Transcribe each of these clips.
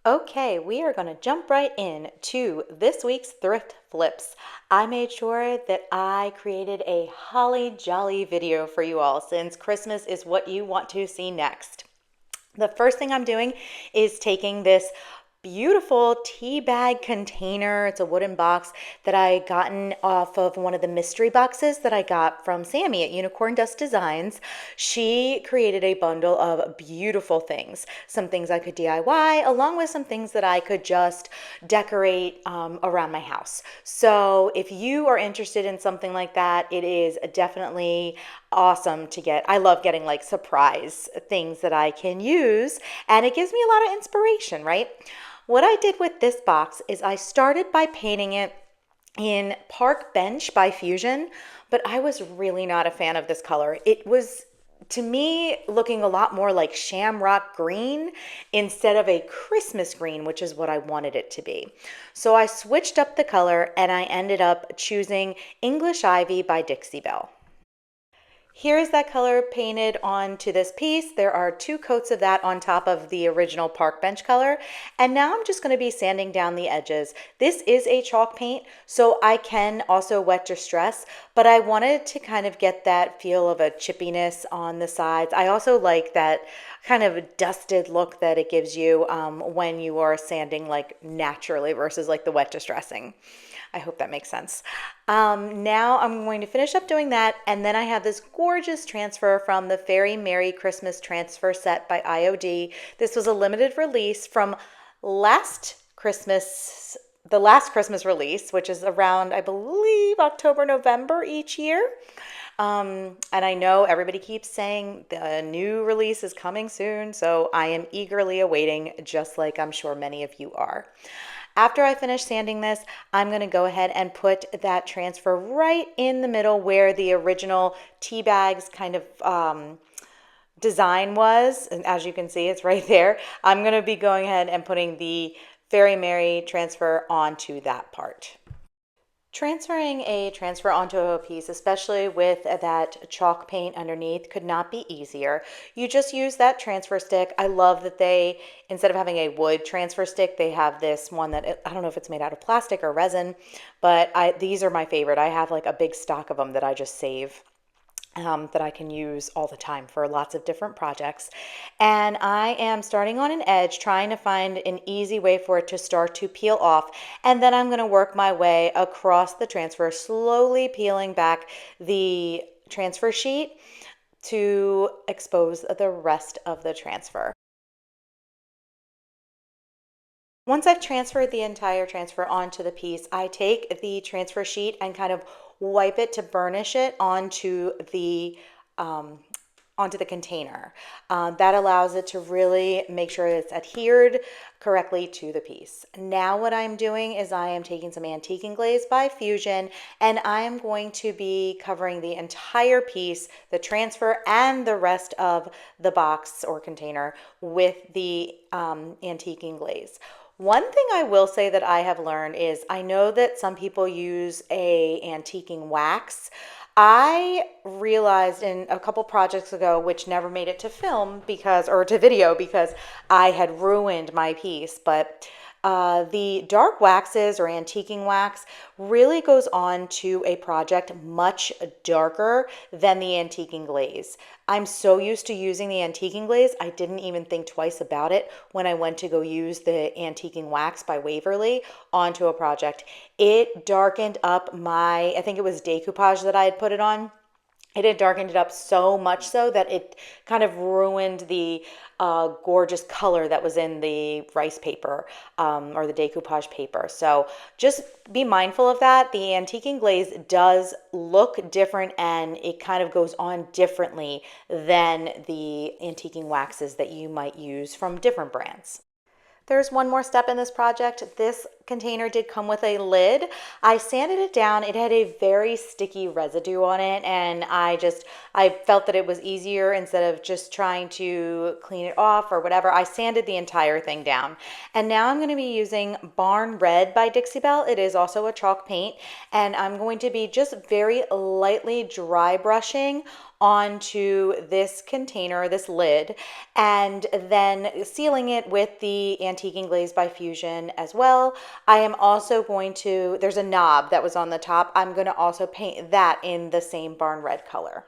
Okay, we are going to jump right in to this week's thrift flips. I made sure that I created a holly jolly video for you all since Christmas is what you want to see next. The first thing I'm doing is taking this beautiful tea bag container. It's a wooden box that I gotten off of one of the mystery boxes that I got from Sammy at Unicorn Dust Designs. She created a bundle of beautiful things, some things I could DIY, along with some things that I could just decorate around my house. So if you are interested in something like that, it is definitely awesome to get. I love getting like surprise things that I can use, and it gives me a lot of inspiration, right? What I did with this box is I started by painting it in Park Bench by Fusion, but I was really not a fan of this color. It was, to me, looking a lot more like shamrock green instead of a Christmas green, which is what I wanted it to be. So I switched up the color and I ended up choosing English Ivy by Dixie Belle. Here's that color painted onto this piece. There are two coats of that on top of the original park bench color. And now I'm just going to be sanding down the edges. This is a chalk paint, so I can also wet distress, but I wanted to kind of get that feel of a chippiness on the sides. I also like that kind of dusted look that it gives you when you are sanding like naturally versus like the wet distressing. I hope that makes sense. Now I'm going to finish up doing that, and then I have this gorgeous transfer from the Very Merry Christmas transfer set by IOD. This was a limited release from last Christmas, the last Christmas release, which is around, I believe, October, November each year. And I know everybody keeps saying the new release is coming soon, so I am eagerly awaiting, just like I'm sure many of you are. After I finish sanding this, I'm going to go ahead and put that transfer right in the middle where the original tea bags kind of design was. And as you can see, it's right there. I'm going to be going ahead and putting the Very Merry transfer onto that part. Transferring a transfer onto a piece, especially with that chalk paint underneath, could not be easier. You just use that transfer stick. I love that they, instead of having a wood transfer stick, they have this one that, I don't know if it's made out of plastic or resin, but these are my favorite. I have like a big stock of them that I just save. That I can use all the time for lots of different projects. And I am starting on an edge, trying to find an easy way for it to start to peel off. And then I'm going to work my way across the transfer, slowly peeling back the transfer sheet to expose the rest of the transfer. Once I've transferred the entire transfer onto the piece, I take the transfer sheet and kind of wipe it to burnish it um, onto the container. That allows it to really make sure it's adhered correctly to the piece. Now what I'm doing is I am taking some Antique Glaze by Fusion, and I am going to be covering the entire piece, the transfer and the rest of the box or container with the Antique Glaze. One thing I will say that I have learned is I know that some people use a antiquing wax. I realized in a couple projects ago, which never made it to film because, or to video because I had ruined my piece, but the dark waxes or antiquing wax really goes on to a project much darker than the antiquing glaze. I'm so used to using the antiquing glaze, I didn't even think twice about it when I went to go use the antiquing wax by Waverly onto a project. It darkened up my, I think it was decoupage that I had put it on. It had darkened it up so much so that it kind of ruined the gorgeous color that was in the rice paper or the decoupage paper. So just be mindful of that. The antiquing glaze does look different and it kind of goes on differently than the antiquing waxes that you might use from different brands. There's one more step in this project. This container did come with a lid. I sanded it down. It had a very sticky residue on it, and I felt that it was easier instead of just trying to clean it off or whatever. I sanded the entire thing down. And now I'm going to be using Barn Red by Dixie Belle. It is also a chalk paint, and I'm going to be just very lightly dry brushing onto this container, this lid, and then sealing it with the Antiquing Glaze by Fusion as well. I am also going to, there's a knob that was on the top. I'm going to also paint that in the same barn red color.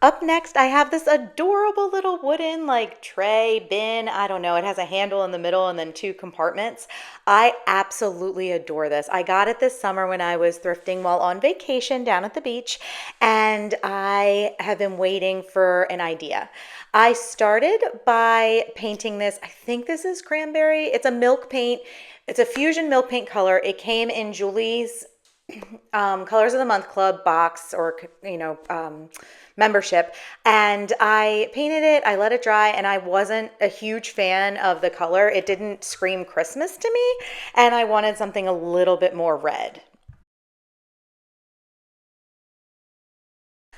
Up next, I have this adorable little wooden like tray, bin, I don't know, it has a handle in the middle and then two compartments. I absolutely adore this. I got it this summer when I was thrifting while on vacation down at the beach, and I have been waiting for an idea. I started by painting this, I think this is cranberry. It's a milk paint. It's a fusion milk paint color. It came in Julie's Colors of the Month Club box, or membership, and I painted it. I let it dry, and I wasn't a huge fan of the color. It didn't scream Christmas to me, and I wanted something a little bit more red.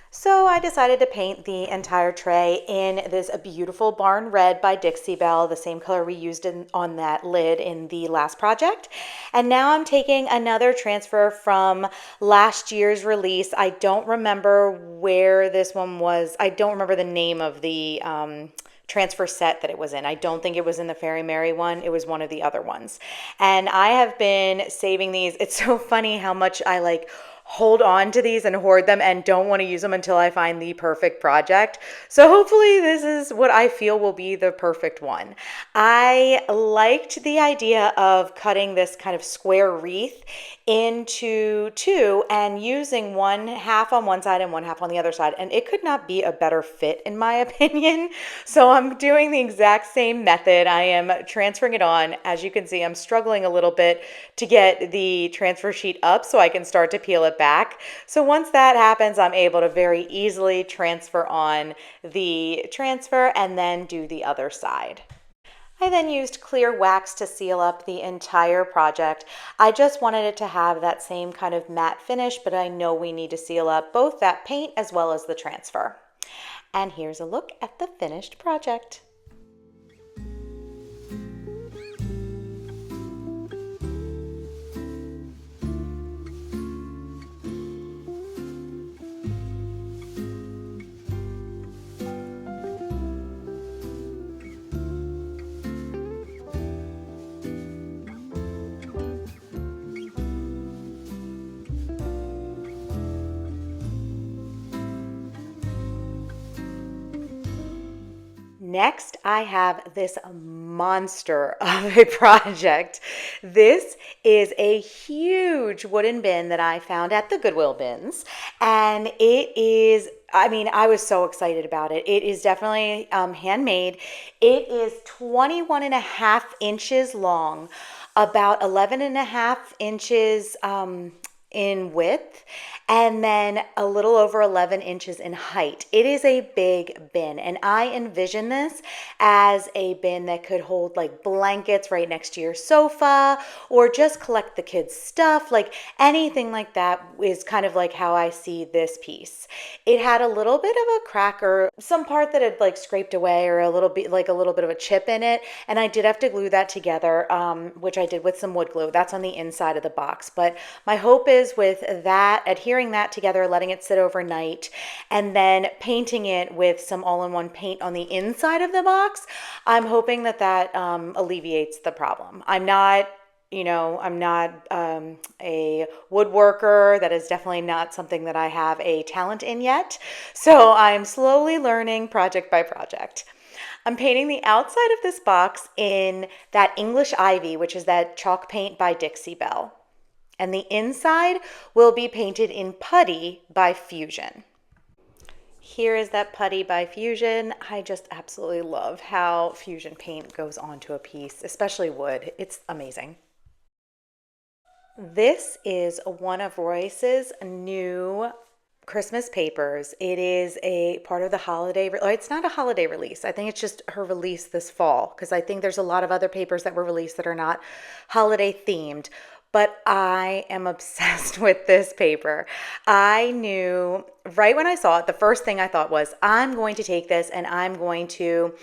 So I decided to paint the entire tray in this beautiful barn red by Dixie Belle, the same color we used on that lid in the last project. And now I'm taking another transfer from last year's release. I don't remember where this one was. I don't remember the name of the transfer set that it was in. I don't think it was in the Fairy Mary one. It was one of the other ones. And I have been saving these. It's so funny how much I like hold on to these and hoard them and don't want to use them until I find the perfect project. So hopefully this is what I feel will be the perfect one. I liked the idea of cutting this kind of square wreath into two and using one half on one side and one half on the other side. And it could not be a better fit in my opinion. So I'm doing the exact same method. I am transferring it on. As you can see, I'm struggling a little bit to get the transfer sheet up so I can start to peel it back. So once that happens, I'm able to very easily transfer on the transfer and then do the other side. I then used clear wax to seal up the entire project. I just wanted it to have that same kind of matte finish, but I know we need to seal up both that paint as well as the transfer. And here's a look at the finished project. Next, I have this monster of a project. This is a huge wooden bin that I found at the Goodwill bins, and it is, I mean, I was so excited about it. It is definitely handmade. It is 21.5 inches long, about 11.5 inches in width, and then a little over 11 inches in height. It is a big bin, and I envision this as a bin that could hold like blankets right next to your sofa, or just collect the kids' stuff, like anything like that is kind of like how I see this piece. It had a little bit of a crack or some part that had like scraped away, or a little bit of a chip in it, and I did have to glue that together, which I did with some wood glue. That's on the inside of the box, but my hope is with that, adhering that together, letting it sit overnight, and then painting it with some all-in-one paint on the inside of the box, I'm hoping that that alleviates the problem. I'm not a woodworker. That is definitely not something that I have a talent in yet. So I'm slowly learning project by project. I'm painting the outside of this box in that English Ivy, which is that chalk paint by Dixie Belle. And the inside will be painted in Putty by Fusion. Here is that Putty by Fusion. I just absolutely love how Fusion paint goes onto a piece, especially wood. It's amazing. This is one of Royce's new Christmas papers. It is a part of the holiday, it's not a holiday release. I think it's just her release this fall, because I think there's a lot of other papers that were released that are not holiday themed. But I am obsessed with this paper. I knew right when I saw it, the first thing I thought was, I'm going to take this and I'm going to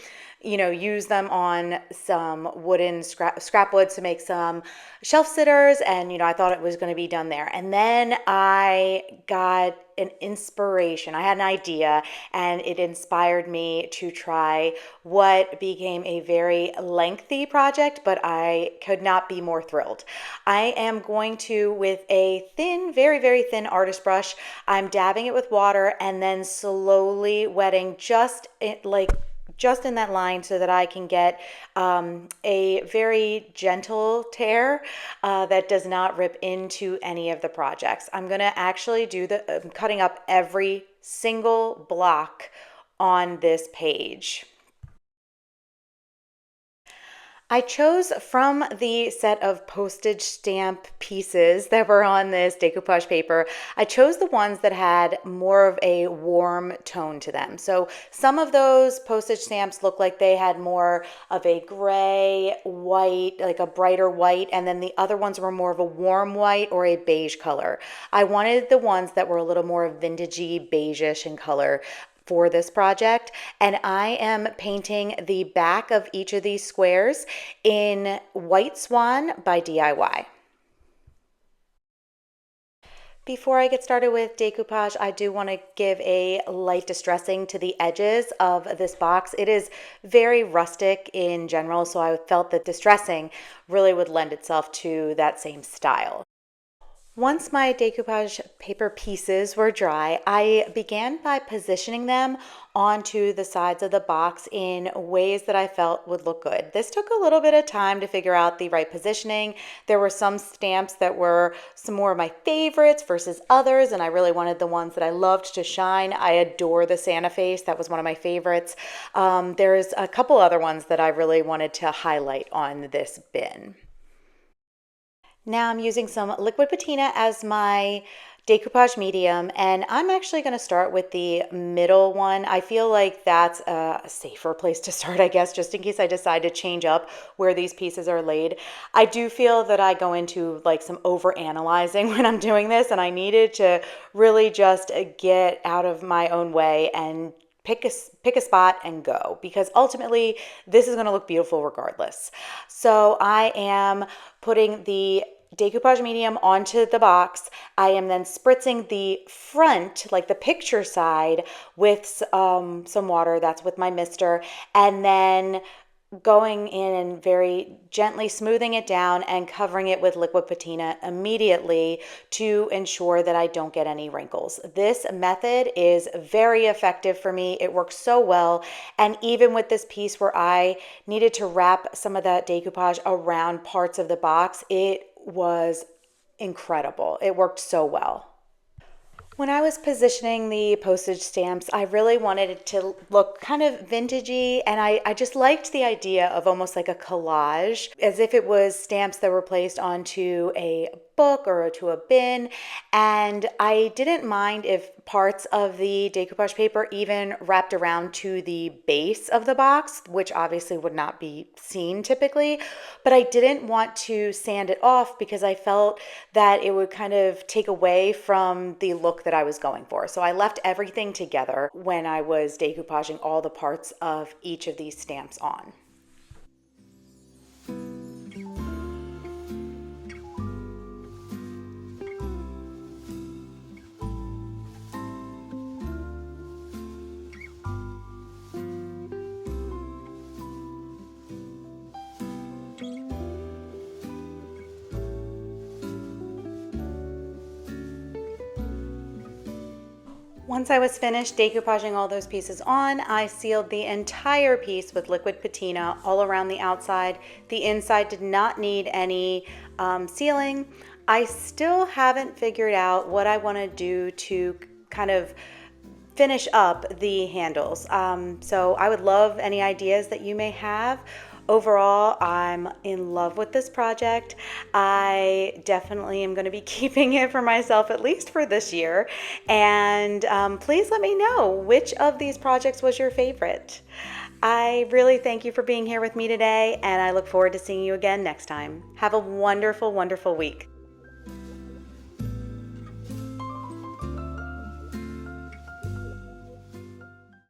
use them on some wooden scrap wood to make some shelf sitters. And, I thought it was going to be done there. And then I got an inspiration. I had an idea, and it inspired me to try what became a very lengthy project, but I could not be more thrilled. I am going to, with a thin, very, very thin artist brush, I'm dabbing it with water and then slowly wetting just in that line so that I can get a very gentle tear that does not rip into any of the projects. I'm going to actually I'm cutting up every single block on this page. I chose from the set of postage stamp pieces that were on this decoupage paper, I chose the ones that had more of a warm tone to them. So some of those postage stamps look like they had more of a gray, white, like a brighter white, and then the other ones were more of a warm white or a beige color. I wanted the ones that were a little more vintagey, beige-ish in color for this project, and I am painting the back of each of these squares in White Swan by DIY. Before I get started with decoupage, I do want to give a light distressing to the edges of this box. It is very rustic in general, so I felt that distressing really would lend itself to that same style. Once my decoupage paper pieces were dry, I began by positioning them onto the sides of the box in ways that I felt would look good. This took a little bit of time to figure out the right positioning. There were some stamps that were some more of my favorites versus others, and I really wanted the ones that I loved to shine. I adore the Santa face. That was one of my favorites. There's a couple other ones that I really wanted to highlight on this bin. Now I'm using some liquid patina as my decoupage medium, and I'm actually going to start with the middle one. I feel like that's a safer place to start, I guess, just in case I decide to change up where these pieces are laid. I do feel that I go into like some over analyzing when I'm doing this, and I needed to really just get out of my own way and pick a spot and go, because ultimately this is going to look beautiful regardless. So I am putting the decoupage medium onto the box. I am then spritzing the front, like the picture side, with some water. That's with my mister, and then going in and very gently smoothing it down and covering it with liquid patina immediately to ensure that I don't get any wrinkles. This method is very effective for me. It works so well. And even with this piece where I needed to wrap some of that decoupage around parts of the box, it was incredible. It worked so well. When I was positioning the postage stamps, I really wanted it to look kind of vintagey, and I just liked the idea of almost like a collage, as if it was stamps that were placed onto a book or to a bin. And I didn't mind if parts of the decoupage paper even wrapped around to the base of the box, which obviously would not be seen typically, but I didn't want to sand it off because I felt that it would kind of take away from the look that I was going for. So I left everything together when I was decoupaging all the parts of each of these stamps on. Once I was finished decoupaging all those pieces on, I sealed the entire piece with liquid patina all around the outside. The inside did not need any sealing. I still haven't figured out what I want to do to kind of finish up the handles. So I would love any ideas that you may have. Overall, I'm in love with this project. I definitely am going to be keeping it for myself, at least for this year. And please let me know which of these projects was your favorite. I really thank you for being here with me today, and I look forward to seeing you again next time. Have a wonderful, wonderful week.